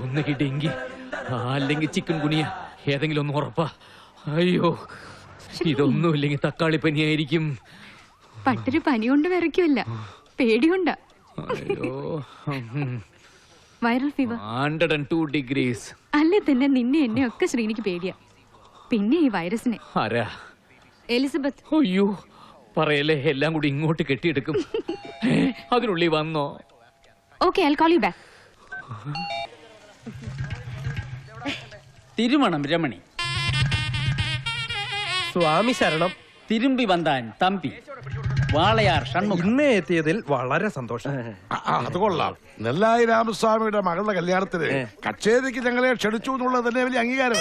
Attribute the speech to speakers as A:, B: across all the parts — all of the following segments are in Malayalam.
A: ഒന്നുകിൽ ഡെങ്കി അല്ലെങ്കിൽ ചിക്കൻ ഗുനിയ, ഏതെങ്കിലും ഒന്ന് ഉറപ്പാ. അയ്യോ, ഇതൊന്നുമില്ലെങ്കിൽ തക്കാളി പനിയായിരിക്കും.
B: പട്ടൊരു പനി കൊണ്ട് വിറയ്ക്കുമല്ല, പേടികൊണ്ടാ.
A: അയ്യോ,
B: വൈറൽ ഫീവർ
A: 102 degrees.
B: അല്ലേ തന്നെ നിന്നെ എന്നെ ഒക്കെ ശ്രീനിക്ക് പേടിയാ. പിന്നെ ഈ വൈറസിനെ.
A: ആരാ?
B: എലിസബത്ത്.
A: അയ്യോ പറയല്ലേ, എല്ലാം കൂടി ഇങ്ങോട്ട് കെട്ടിയെടുക്കും. അതിനുള്ളിൽ വന്നോ?
B: Okay, I'll call you back.
C: തിരുമണം രമണി. സ്വാമി ശരണം. തിരുമ്പി വന്താൻ തമ്പി. വാളയാർ ഷൺമുഖം.
D: ഇന്നേ എത്തിയതിൽ വളരെ സന്തോഷം.
E: അത് കൊള്ളാം. നെല്ലായി രാമസ്വാമിയുടെ മകളുടെ കല്യാണത്തിന് കച്ചേരിക്ക് ഞങ്ങളെ ക്ഷണിച്ചു എന്നുള്ളത് തന്നെ വലിയ അംഗീകാരം.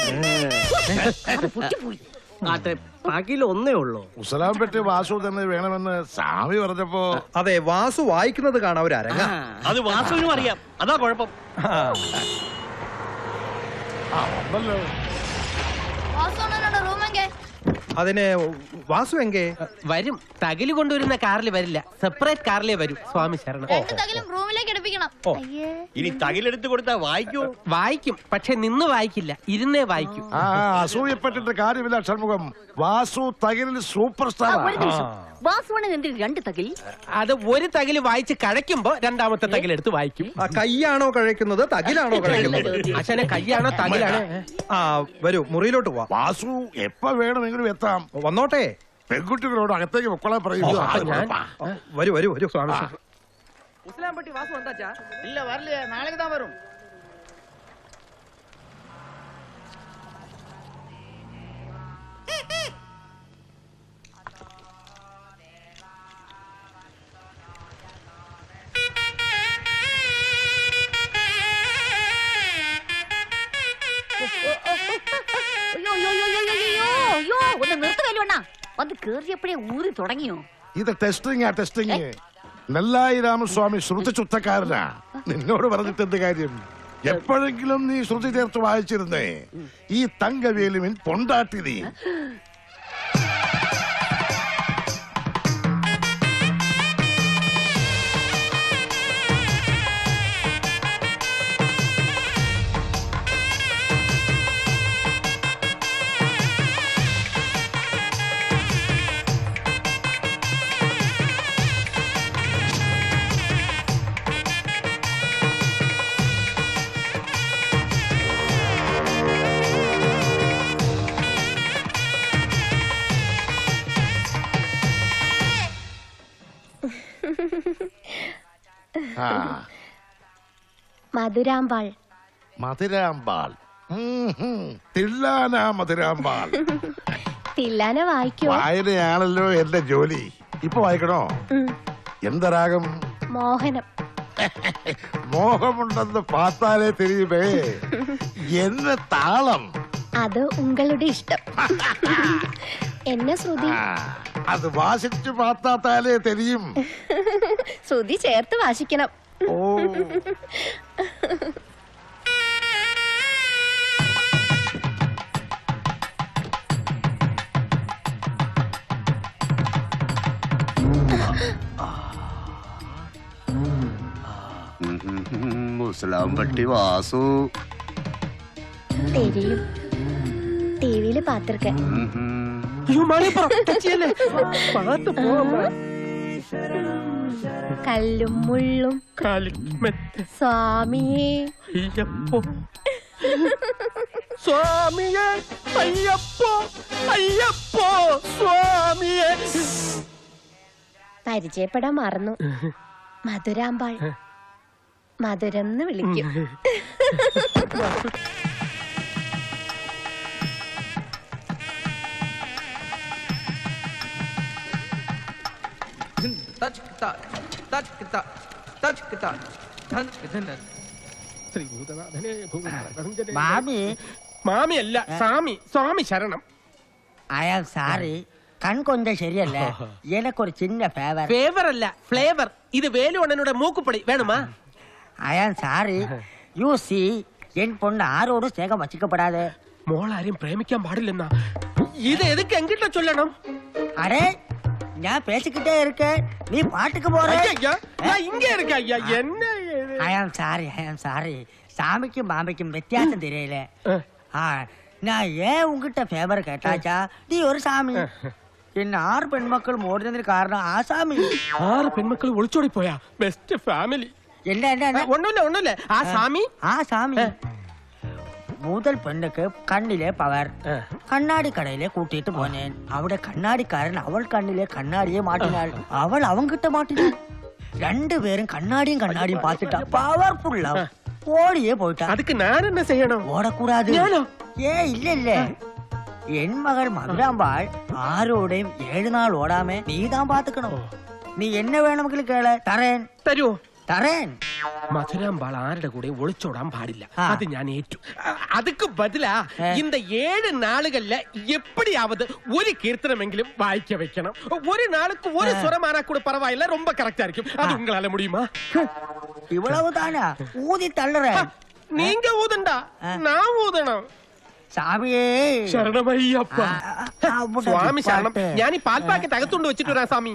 C: ഒന്നേ ഉള്ളൂ.
E: ഉസലാംപെട്ടി വാസു തന്നെ വേണമെന്ന് സ്വാമി പറഞ്ഞപ്പോ.
D: അതെ, വാസു വായിക്കുന്നത് കാണാൻ ഒരു അരങ്ങ.
C: അത് വാസുവിനും അറിയാം, അതാ കുഴപ്പം.
E: ഉണ്ടല്ലോ.
D: അതിന് വാസു എങ്കേ
C: വരും. തകില് കൊണ്ടുവരുന്ന കാറിൽ വരില്ല, സെപ്പറേറ്റ് കാറിലേ വരും. സ്വാമി ശരണം.
F: ഇനി തകിലെടുത്ത് കൊടുത്താ വായിക്കൂ?
C: വായിക്കും, പക്ഷെ നിന്ന് വായിക്കില്ല, ഇരുന്നേ വായിക്കും.
E: അസൂയപ്പെട്ടിട്ട് കാര്യമില്ല ഷൺമുഖം. വാസു തകിലിൽ സൂപ്പർ സ്റ്റാർ.
G: രണ്ട് തകിൽ?
C: അത് ഒരു തകില് വായിച്ച് കഴയ്ക്കുമ്പോ രണ്ടാമത്തെ തകിലെടുത്ത് വായിക്കും.
D: കൈയാണോ കഴിക്കുന്നത്, തകിലാണോ കഴിക്കുന്നത്?
C: അച്ഛനെ കയ്യാണോ തകിലാണോ?
D: വരൂ, മുറിയിലോട്ട് പോവാ.
E: വാസു എപ്പോ വേണമെങ്കിലും എത്താം.
D: വന്നോട്ടെ.
E: പെൺകുട്ടികളോട് അകത്തേക്ക് പൊക്കളാൻ പറയുന്നു.
D: വരൂ വരൂ വരൂ സ്വാമി.
C: ഇല്ല, വരില്ല, നാളെ താൻ വരും.
G: ഒന്ന് നിർത്തുകയല്ലോണ്ണ, വന്ന് കേറിയപ്പോഴേ ഊരി തുടങ്ങിയോ?
E: ഇത് ടെസ്റ്റിംഗ്. നെല്ലായി രാമസ്വാമി ശ്രുതി ചുത്തക്കാരനാ. നിന്നോട് പറഞ്ഞിട്ട് എന്ത് കാര്യം? എപ്പോഴെങ്കിലും നീ ശ്രുതി ചേർത്ത് വായിച്ചിരുന്നേ? ഈ തങ്കവേലുവിൻ പൊണ്ടാട്ടി നീ.
G: മധുരാമ്പാൾ.
E: മധുരാമ്പാൾ. തില്ലാന മധുരാമ്പാൾ.
G: തില്ലാന വായിക്കോ?
E: വായനയാണല്ലോ എന്റെ ജോലി. ഇപ്പൊ വായിക്കണോ? എന്താ രാഗം?
G: മോഹനം.
E: മോഹമുണ്ടെന്ന് പാത്താലേ തെരിയുമേ. എന്ന താളം?
G: അത് ഉങ്ങളുടെ ഇഷ്ടം. എന്നെ ശ്രുതി.
E: അത് വാസിച്ചു പാത്താലേ തെരിയും.
G: ശ്രുതി ചേർത്ത് വാസിക്കണം.
E: ഓ,
F: മുസ്ലാംപട്ടി വാസു
G: തെരിയും. ടിവിയില് പാത്തിരിക്ക. കല്ലും മുള്ളും സ്വാമിയേ.
C: സ്വാമിയെ അയ്യപ്പോ, അയ്യപ്പോ സ്വാമിയെ.
G: പരിചയപ്പെടാൻ മറന്നു. മധുരാമ്പാൾ. മധുരെന്ന് വിളിക്കും.
C: മാമിയല്ല, സ്വാമി. സ്വാമി ശരണം.
H: അയാൾ സാറ് കൺകൊണ്ട ശരിയല്ല. എനക്കൊരു ചിന്ന ഫേവർ.
C: ഫേവർ അല്ല, ഫ്ലേവർ. ഇത് വേലുവണ്ണനുടെ മൂക്കുപൊടി വേണമാ?
H: അയാൾ സാറ് യു സി എൻ പൊണ്ണ് ആരോടും സ്നേഹം വച്ചിക്കപ്പെടാതെ
C: മോളാരെയും പ്രേമിക്കാൻ പാടില്ലെന്നാ. ഇത് എതുക്ക് എങ്കിട്ട ചൊല്ലണം?
H: അടേ, ഞാൻ പേശിക്കിട്ടേ இருக்க, നീ പാട്ടുക്ക് പോറേ.
C: ഞാൻ ഇങ്ങ இருக்க. ஐயா என்ன
H: ஐ ஆம் சாரி சாமிக்கும் பாம்பிக்கும் வித்தியாசம் தெரியல நான் ஏன் உங்ககிட்ட ஃபேவர் கேட்டாச்சா நீ ஒரு சாமி என்ன 6 പെൺമക്കൾ ഓടുന്നതിന് കാരണം ആ സാമി
I: 6 പെൺമക്കൾ ഒളിച്ചോടി പോയാ ബെസ്റ്റ് ഫാമിലി
H: என்ன
I: ഒന്നുമില്ല ആ സാമി
H: മുതൽ പെണ്ണുക്ക് കണ്ണിലെ പവർ കണ്ണാടി കടയിലെ കൂട്ടിയിട്ട് പോനേൻ അവിടെ കണ്ണാടിക്കാരൻ അവൾ കണ്ണിലെ കണ്ണാടിയെ മാറ്റിനാൾ അവൾ അവൻ കിട്ട മാറ്റിനാൾ രണ്ടുപേരും കണ്ണാടിയും പാത്തിട്ടാ പവർഫുള്ളാ ഓടിയേ പോയിട്ടാ
I: அதுக்கு நான் என்ன செய்யணும்
H: ഓടക്കൂടാതെ ഇല്ലല്ലേ എൻ മകൾ മധുരാമ്പാൾ ആരോടെയും 7 നാൾ ഓടാമേ നീതാൻ പാത്തുക്കണോ നീ എന്നെ വേണമെങ്കിൽ കേള തറേൻ
I: തരുവോ
H: തറേൻ
I: മധുരാമ്പാൾ ആരുടെ കൂടെ ഒളിച്ചോടാൻ പാടില്ല അത് ഞാൻ ഏറ്റു അതുക്ക് ബദലാ இந்த 7 നാളുകളില് എപ്പടിയാവത് ഒരു കീർത്തനമെങ്കിലും വായിക്ക വെക്കണം ഒരു നാളുക്ക് ഒരു സ്വരമാനാ കൂടെ പറവായില്ല ரொம்ப കറക്റ്റ് ആയിരിക്കും അത് ഉങ്ങളാല முடியுமா
H: ഇവളവ് താനാ ഊതി തള്ളറ
I: നീങ്ക ഊതണ്ട ഞാൻ ഊതണം
H: സ്വാമിയേ
I: ശരണമയ്യപ്പ സ്വാമി ശരണം ഞാൻ ഈ പാൽപ്പാക്കറ്റ് അകത്തുകൊണ്ട് വെച്ചിട്ട് വരാം സ്വാമി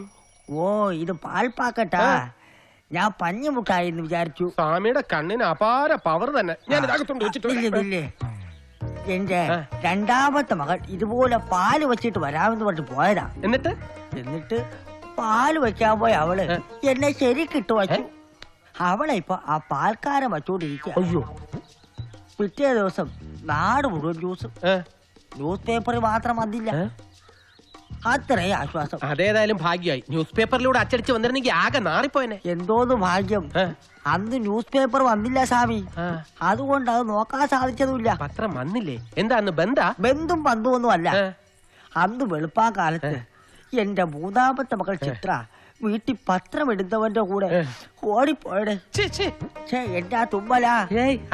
H: ഓ ഇത് പാൽപ്പാക്കട്ടാ ഞാൻ പഞ്ഞു മുട്ടായി എന്ന് വിചാരിച്ചു
I: സ്വാമിയുടെ കണ്ണിന് അപാര പവർ തന്നെ ഞാൻ അകത്തുകൊണ്ട് വെച്ചിട്ട്
H: എന്റെ രണ്ടാമത്തെ മകൾ ഇതുപോലെ പാല് വെച്ചിട്ട് വരാമെന്ന് പറഞ്ഞിട്ട് പോയതാ എന്നിട്ട് പാല് വെക്കാൻ പോയ അവള് എന്നെ ശരിക്കിട്ട് വച്ചു അവളെ ഇപ്പൊ ആ പാൽക്കാരൻ വച്ചോണ്ടിരിക്കുക
I: അയ്യോ
H: പിറ്റേ ദിവസം നാട് മുഴുവൻ ന്യൂസ് പേപ്പറിൽ മാത്രം വന്നില്ല അത്രേ ആശ്വാസം
I: അതേതായാലും ഭാഗ്യമായി ന്യൂസ് പേപ്പറിലൂടെ അച്ചടിച്ച് വന്നിരുന്നെങ്കിൽ ആകെ നാറിപ്പോയനെ
H: എന്തോന്ന് ഭാഗ്യം അന്ന് ന്യൂസ് പേപ്പർ വന്നില്ല സ്വാമി അതുകൊണ്ട് അത് നോക്കാൻ സാധിച്ചതുമില്ല
I: പത്രം വന്നില്ലേ എന്താ അന്ന്
H: ബന്ധും പന്തുമൊന്നും അല്ല അന്ന് വെളുപ്പാക്കാലത്ത് എന്റെ മൂന്നാമത്തെ മകൾ ചിത്ര വീട്ടിൽ പത്രം എടുത്തവന്റെ കൂടെ ഓടിപ്പോയടെ എന്റെ ആ തുമ്മലാ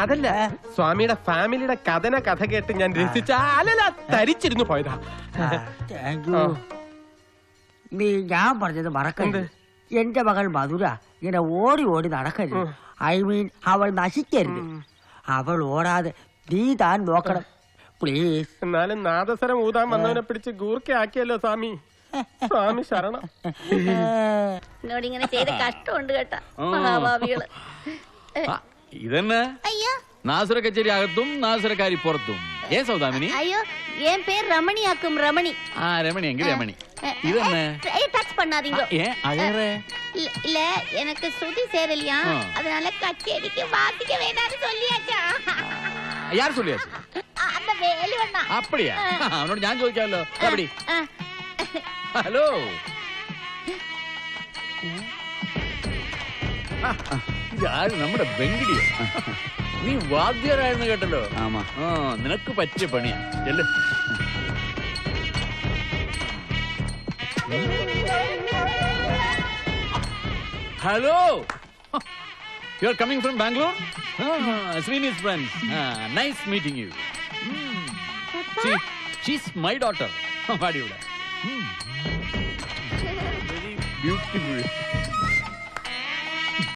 I: അതല്ല സ്വാമിയുടെ ഫാമിലിയുടെ കഥ കേട്ട് ഞാൻ രസിച്ച തരിച്ചിരുന്നു പോയതാ
H: നീ ഞാൻ പറഞ്ഞത് മറക്കരുത് എന്റെ മകൾ മധുര ഇങ്ങനെ ഓടി നടക്കരുത് ഐ മീൻ അവൾ നശിക്കരുത് അവൾ ഓടാതെ നീ താൻ നോക്കണം പ്ലീസ്
I: എന്നാലും നാദസ്വരം ഊതാൻ വന്നവനെ പിടിച്ച് ഗൂർക്കയാക്കിയല്ലോ സ്വാമി സ്വാമി ശരണം
G: ഇങ്ങനെ ചെയ്ത് കഷ്ടമുണ്ട് കേട്ടാ മഹാഭാവികള്
A: ഇതന്നെ
G: അയ്യോ
A: നാസുര കച്ചേരി അകത്തും നാസുരക്കാരി പുറത്തും സൗദാമിനി
G: ஐயோ என் பேர் ரமணியாக்கும் ரமணி
A: രമണി എങ്കിൽ രമണി ഇതന്നെ
G: டச் பண்ணாதீங்க
A: അഴകേ
G: இல்ல எனக்கு ஸ்ருதி சேரலையா அதனால கச்சேரிக்கு வாசிக்க வேண்டாம்னு சொல்லியாச்சா
A: யார் சொல்லியாச்சு
G: அந்த வேலுவண்ணா
A: அப்படியா അവനോട് ഞാൻ ചോദിക്കാമല്ലോ എവിടെ ഹലോ ഇതാര് നമ്മുടെ വെങ്കിടിയോ നീ വാദ്യരായിരുന്നു കേട്ടല്ലോ നിനക്ക് പറ്റിയ പണിയാ ചെല്ല് hello you are coming from Bangalore Srini's friends nice meeting you she's my daughter വാടി ഇവിടെ വെരി ബ്യൂട്ടിഫുൾ